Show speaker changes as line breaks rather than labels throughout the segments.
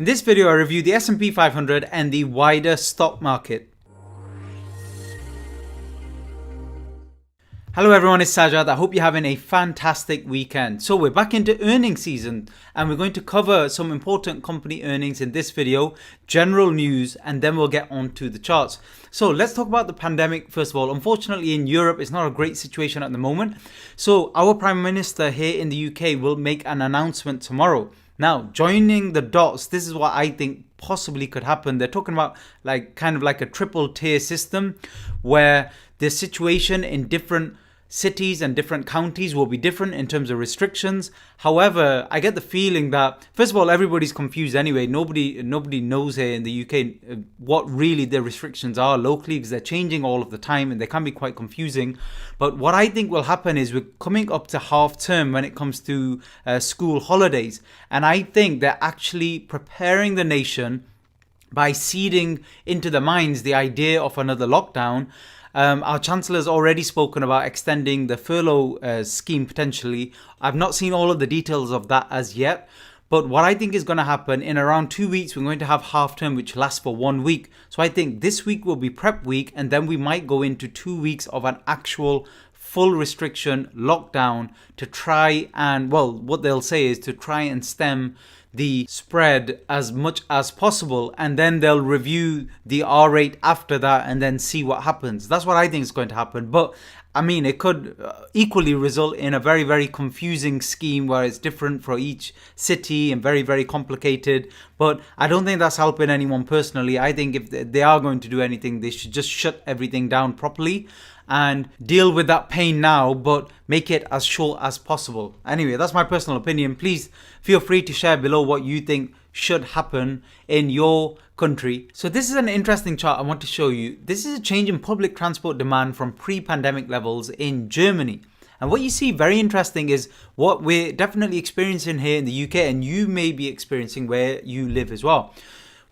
In this video, I review the S&P 500 and the wider stock market. Hello everyone, it's Sajad. I hope you're having a fantastic weekend. So we're back into earnings season and we're going to cover some important company earnings in this video, general news, and then we'll get on to the charts. So let's talk about the pandemic first of all. Unfortunately in Europe, it's not a great situation at the moment. So our Prime Minister here in the UK will make an announcement tomorrow. Now, joining the dots, this is what I think possibly could happen. They're talking about kind of like a triple tier system where the situation in different cities and different counties will be different in terms of restrictions. However, I get the feeling that, first of all, everybody's confused anyway. Nobody knows here in the UK what really the restrictions are locally because they're changing all of the time and they can be quite confusing. But what I think will happen is we're coming up to half term when it comes to school holidays. And I think they're actually preparing the nation by seeding into the minds the idea of another lockdown. Our Chancellor has already spoken about extending the furlough scheme potentially. I've not seen all of the details of that as yet. But what I think is going to happen, in around 2 weeks, we're going to have half term, which lasts for 1 week. So I think this week will be prep week, and then we might go into 2 weeks of an actual full restriction lockdown to try and, well, what they'll say is to try and stem the spread as much as possible, and then they'll review the R rate after that and then see what happens. That's what I think is going to happen. But I mean, it could equally result in a very, very confusing scheme where it's different for each city and very, very complicated. But I don't think that's helping anyone personally. I think if they are going to do anything, they should just shut everything down properly and deal with that pain now, but make it as short as possible. Anyway, that's my personal opinion. Please feel free to share below what you think should happen in your country. So this is an interesting chart I want to show you. This is a change in public transport demand from pre-pandemic levels in Germany. And what you see very interesting is what we're definitely experiencing here in the UK, and you may be experiencing where you live as well.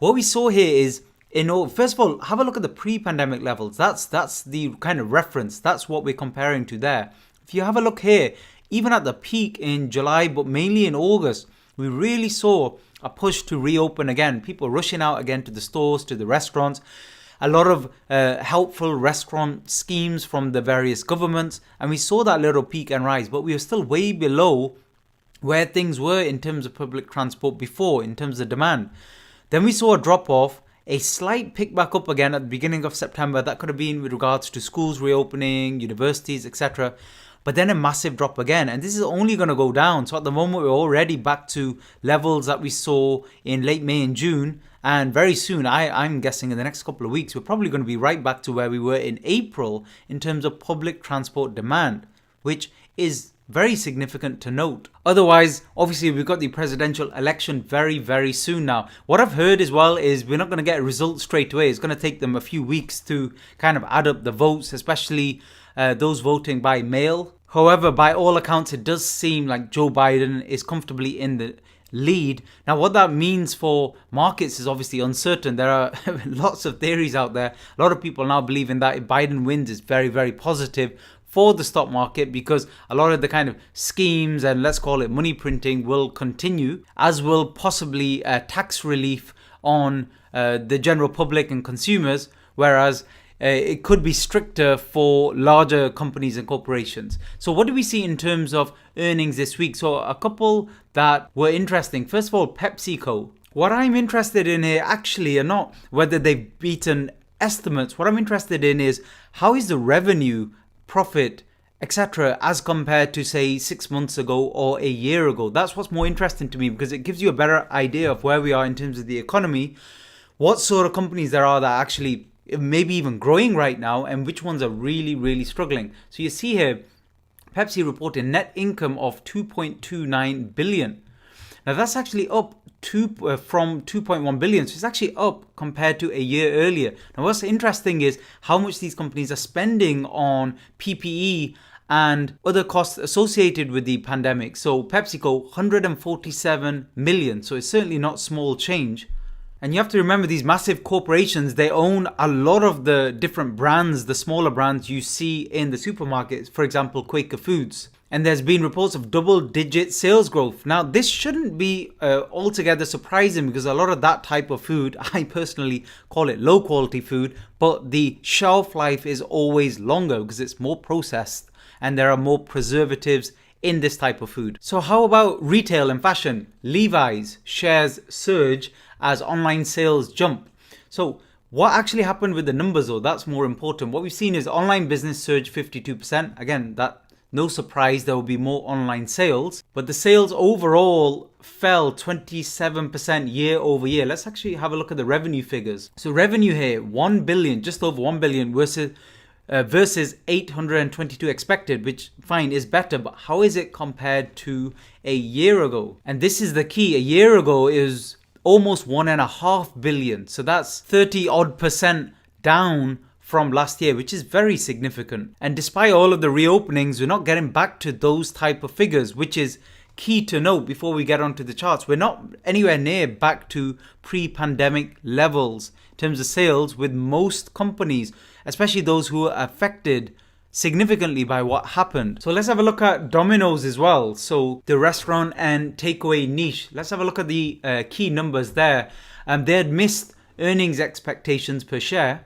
What we saw here is, first of all, have a look at the pre-pandemic levels. That's the kind of reference. That's what we're comparing to there. If you have a look here, even at the peak in July, but mainly in August, we really saw a push to reopen again. People rushing out again to the stores, to the restaurants. A lot of helpful restaurant schemes from the various governments. And we saw that little peak and rise, but we were still way below where things were in terms of public transport before, in terms of demand. Then we saw a drop off, a slight pick back up again at the beginning of September. That could have been with regards to schools reopening, universities, etc. But then a massive drop again. And this is only going to go down. So at the moment, we're already back to levels that we saw in late May and June. And very soon, I'm guessing in the next couple of weeks, we're probably going to be right back to where we were in April in terms of public transport demand, which is very significant to note. Otherwise, obviously, we've got the presidential election very, very soon now. What I've heard as well is we're not going to get a result straight away. It's going to take them a few weeks to kind of add up the votes, especially those voting by mail. However, by all accounts, it does seem like Joe Biden is comfortably in the lead. Now, what that means for markets is obviously uncertain. There are lots of theories out there. A lot of people now believing that if Biden wins, it's very, very positive for the stock market because a lot of the kind of schemes and let's call it money printing will continue, as will possibly tax relief on the general public and consumers, whereas it could be stricter for larger companies and corporations. So what do we see in terms of earnings this week? So a couple that were interesting. First of all, PepsiCo. What I'm interested in here actually are not whether they've beaten estimates. What I'm interested in is how is the revenue, profit, etc. as compared to say 6 months ago or a year ago. That's what's more interesting to me because it gives you a better idea of where we are in terms of the economy, what sort of companies there are that actually maybe even growing right now and which ones are really, really struggling. So you see here, Pepsi reported net income of 2.29 billion. Now that's actually up from 2.1 billion. So it's actually up compared to a year earlier. Now what's interesting is how much these companies are spending on PPE and other costs associated with the pandemic. So PepsiCo, 147 million. So it's certainly not small change. And you have to remember these massive corporations, they own a lot of the different brands, the smaller brands you see in the supermarkets. For example, Quaker Foods. And there's been reports of double-digit sales growth. Now, this shouldn't be altogether surprising because a lot of that type of food, I personally call it low-quality food, but the shelf life is always longer because it's more processed and there are more preservatives in this type of food. So how about retail and fashion? Levi's shares surge as online sales jump. So what actually happened with the numbers though? That's more important. What we've seen is online business surge 52%. Again, that no surprise there will be more online sales, but the sales overall fell 27% year over year. Let's actually have a look at the revenue figures. So revenue here, 1 billion, just over 1 billion versus 822 expected, which fine is better, but how is it compared to a year ago? And this is the key. A year ago is almost 1.5 billion. So that's 30% down from last year, which is very significant. And despite all of the reopenings, we're not getting back to those type of figures, which is key to note before we get onto the charts. We're not anywhere near back to pre-pandemic levels in terms of sales with most companies, especially those who are affected significantly by what happened. So let's have a look at Domino's as well. So the restaurant and takeaway niche. Let's have a look at the key numbers there. They had missed earnings expectations per share,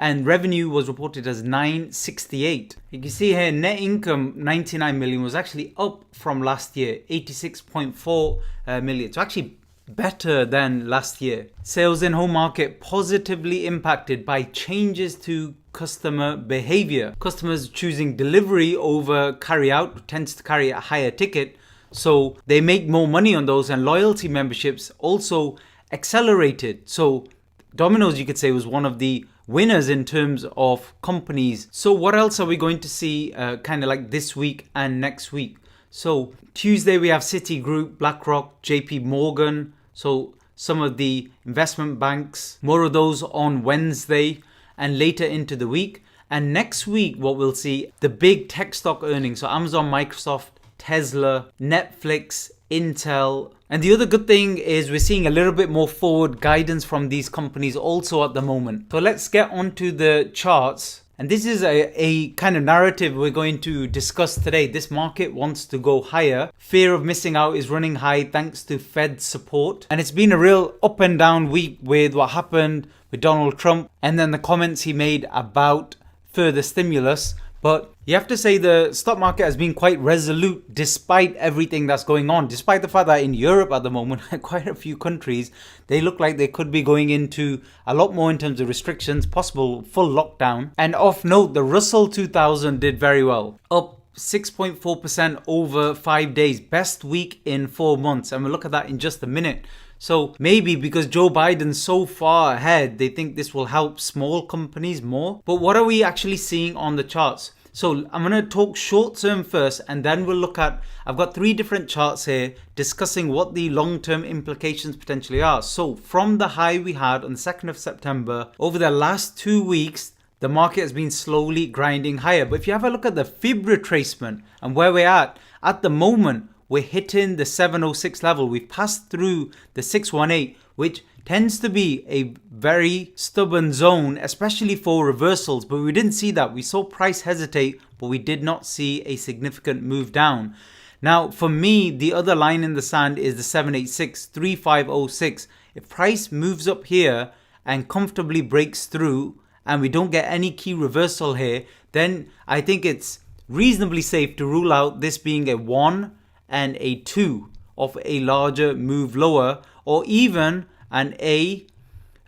and revenue was reported as 968. You can see here net income 99 million was actually up from last year, 86.4 million. So actually better than last year. Sales in home market positively impacted by changes to customer behavior. Customers choosing delivery over carry out tends to carry a higher ticket, so they make more money on those, and loyalty memberships also accelerated. So Domino's, you could say, was one of the winners in terms of companies. So what else are we going to see kind of like this week and next week? So Tuesday we have Citigroup, BlackRock, JP Morgan. So some of the investment banks, more of those on Wednesday and later into the week. And next week, what we'll see, the big tech stock earnings. So Amazon, Microsoft, Tesla, Netflix, Intel. And the other good thing is we're seeing a little bit more forward guidance from these companies also at the moment. So let's get onto the charts. And this is a kind of narrative we're going to discuss today. This market wants to go higher. Fear of missing out is running high thanks to Fed support. And it's been a real up and down week with what happened with Donald Trump and then the comments he made about further stimulus. But you have to say the stock market has been quite resolute despite everything that's going on. Despite the fact that in Europe at the moment, quite a few countries, they look like they could be going into a lot more in terms of restrictions, possible full lockdown. And off note, the Russell 2000 did very well, up 6.4% over 5 days, best week in 4 months. And we'll look at that in just a minute. So maybe because Joe Biden's so far ahead, they think this will help small companies more. But what are we actually seeing on the charts? So I'm going to talk short term first, and then we'll look at, I've got 3 different charts here discussing what the long-term implications potentially are. So from the high we had on the 2nd of September, over the last 2 weeks, the market has been slowly grinding higher. But if you have a look at the fib retracement and where we're at the moment, we're hitting the 706 level. We've passed through the 618, which tends to be a very stubborn zone, especially for reversals. But we didn't see that. We saw price hesitate, but we did not see a significant move down. Now, for me, the other line in the sand is the 786, 3506. If price moves up here and comfortably breaks through, and we don't get any key reversal here, then I think it's reasonably safe to rule out this being a 1 and a 2 of a larger move lower, or even an A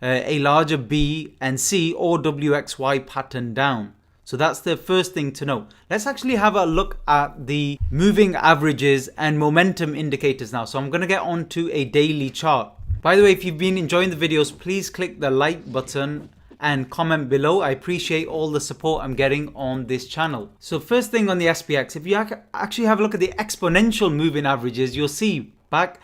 larger B and C or WXY pattern down. So that's the first thing to know. Let's actually have a look at the moving averages and momentum indicators now. So I'm going to get onto a daily chart. By the way, if you've been enjoying the videos, please click the like button and comment below. I appreciate all the support I'm getting on this channel. So first thing on the SPX, if you actually have a look at the exponential moving averages, you'll see back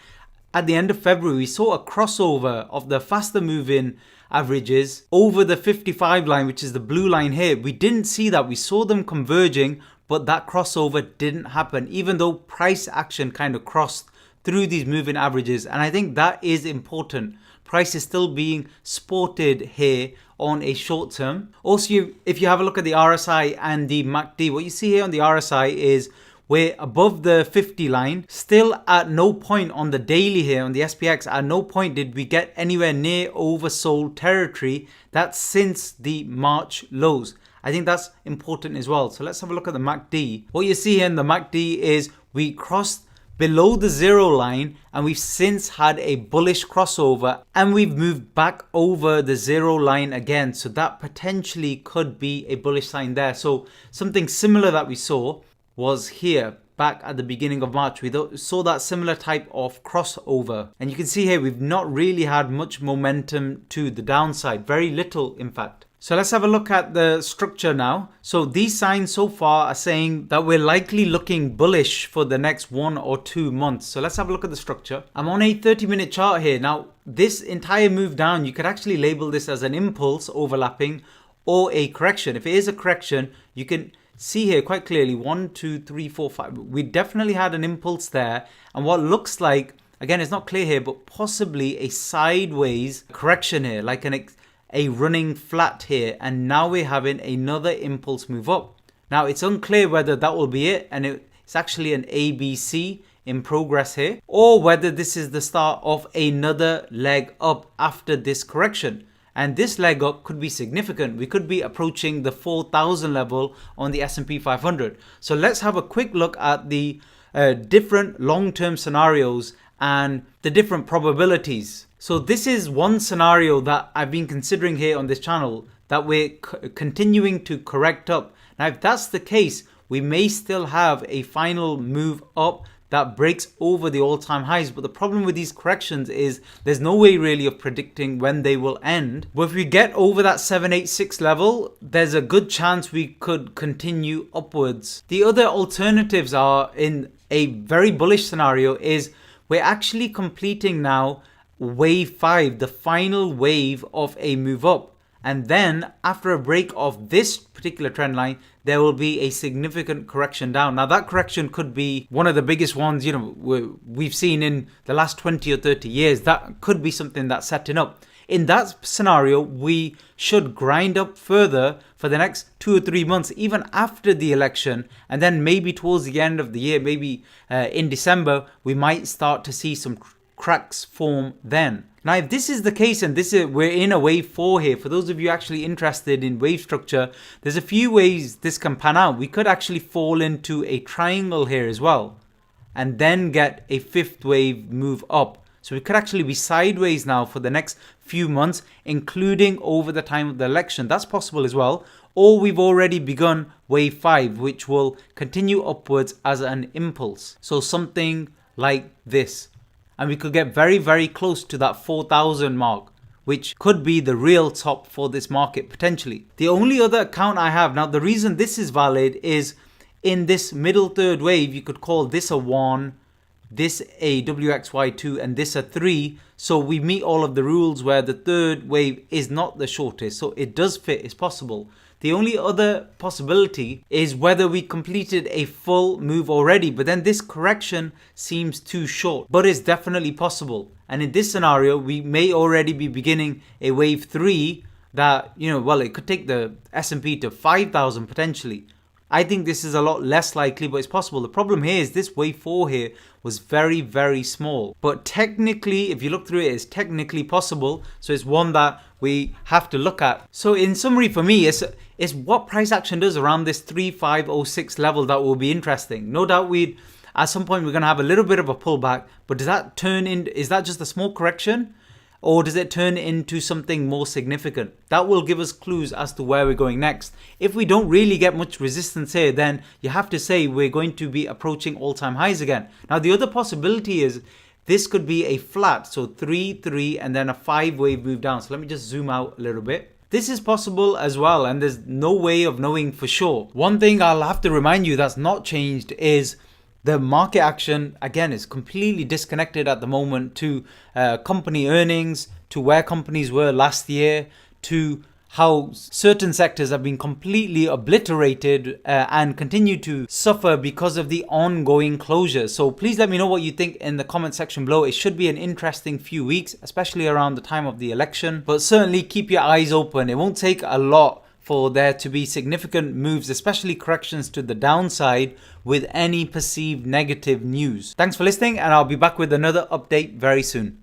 at the end of February, we saw a crossover of the faster moving averages over the 55 line, which is the blue line here. We didn't see that. We saw them converging, but that crossover didn't happen, even though price action kind of crossed through these moving averages. And I think that is important. Price is still being sported here on a short term. Also, if you have a look at the RSI and the MACD, what you see here on the RSI is we're above the 50 line. Still at no point on the daily here on the SPX, at no point did we get anywhere near oversold territory. That's since the March lows. I think that's important as well. So let's have a look at the MACD. What you see here in the MACD is we crossed below the zero line and we've since had a bullish crossover and we've moved back over the zero line again. So that potentially could be a bullish sign there. So something similar that we saw was here back at the beginning of March. We saw that similar type of crossover. And you can see here we've not really had much momentum to the downside. Very little, in fact. So let's have a look at the structure now. So these signs so far are saying that we're likely looking bullish for the next 1 or 2 months. So let's have a look at the structure. I'm on a 30-minute chart here. Now, this entire move down, you could actually label this as an impulse overlapping or a correction. If it is a correction, you can see here quite clearly 1, 2, 3, 4, 5. We definitely had an impulse there. And what looks like, again, it's not clear here, but possibly a sideways correction here, like a running flat here, and now we're having another impulse move up. Now it's unclear whether that will be it and it's actually an ABC in progress here, or whether this is the start of another leg up after this correction. And this leg up could be significant. We could be approaching the 4,000 level on the S&P 500. So let's have a quick look at the different long-term scenarios and the different probabilities. So this is one scenario that I've been considering here on this channel, that we're continuing to correct up. Now, if that's the case, we may still have a final move up that breaks over the all-time highs. But the problem with these corrections is there's no way really of predicting when they will end. But if we get over that 786 level, there's a good chance we could continue upwards. The other alternatives are, in a very bullish scenario, is we're actually completing now wave 5, the final wave of a move up. And then after a break of this particular trend line, there will be a significant correction down. Now that correction could be one of the biggest ones, we've seen in the last 20 or 30 years. That could be something that's setting up. In that scenario, we should grind up further for the next 2 or 3 months, even after the election. And then maybe towards the end of the year, maybe in December, we might start to see some cracks form then. Now, if this is the case, and we're in a wave 4 here, for those of you actually interested in wave structure, there's a few ways this can pan out. We could actually fall into a triangle here as well, and then get a 5th wave move up. So we could actually be sideways now for the next few months, including over the time of the election. That's possible as well. Or we've already begun wave 5, which will continue upwards as an impulse. So something like this. And we could get very, very close to that 4,000 mark, which could be the real top for this market potentially. The only other account I have, now the reason this is valid is in this middle third wave, you could call this a 1, this a WXY2, and this a 3. So we meet all of the rules where the third wave is not the shortest. So it does fit, it's possible. The only other possibility is whether we completed a full move already, but then this correction seems too short, but it's definitely possible. And in this scenario, we may already be beginning a wave 3 that, it could take the S&P to 5,000 potentially. I think this is a lot less likely, but it's possible. The problem here is this wave 4 here was very, very small. But technically, if you look through it, it's technically possible. So it's one that we have to look at. So in summary for me, it's what price action does around this 3506 level that will be interesting. No doubt at some point we're going to have a little bit of a pullback, but is that just a small correction? Or does it turn into something more significant? That will give us clues as to where we're going next. If we don't really get much resistance here, then you have to say we're going to be approaching all-time highs again. Now, the other possibility is this could be a flat, so 3, 3, and then a 5-wave move down. So let me just zoom out a little bit. This is possible as well, and there's no way of knowing for sure. One thing I'll have to remind you that's not changed is the market action, again, is completely disconnected at the moment to company earnings, to where companies were last year, to how certain sectors have been completely obliterated and continue to suffer because of the ongoing closures. So please let me know what you think in the comment section below. It should be an interesting few weeks, especially around the time of the election. But certainly keep your eyes open. It won't take a lot for there to be significant moves, especially corrections to the downside with any perceived negative news. Thanks for listening, and I'll be back with another update very soon.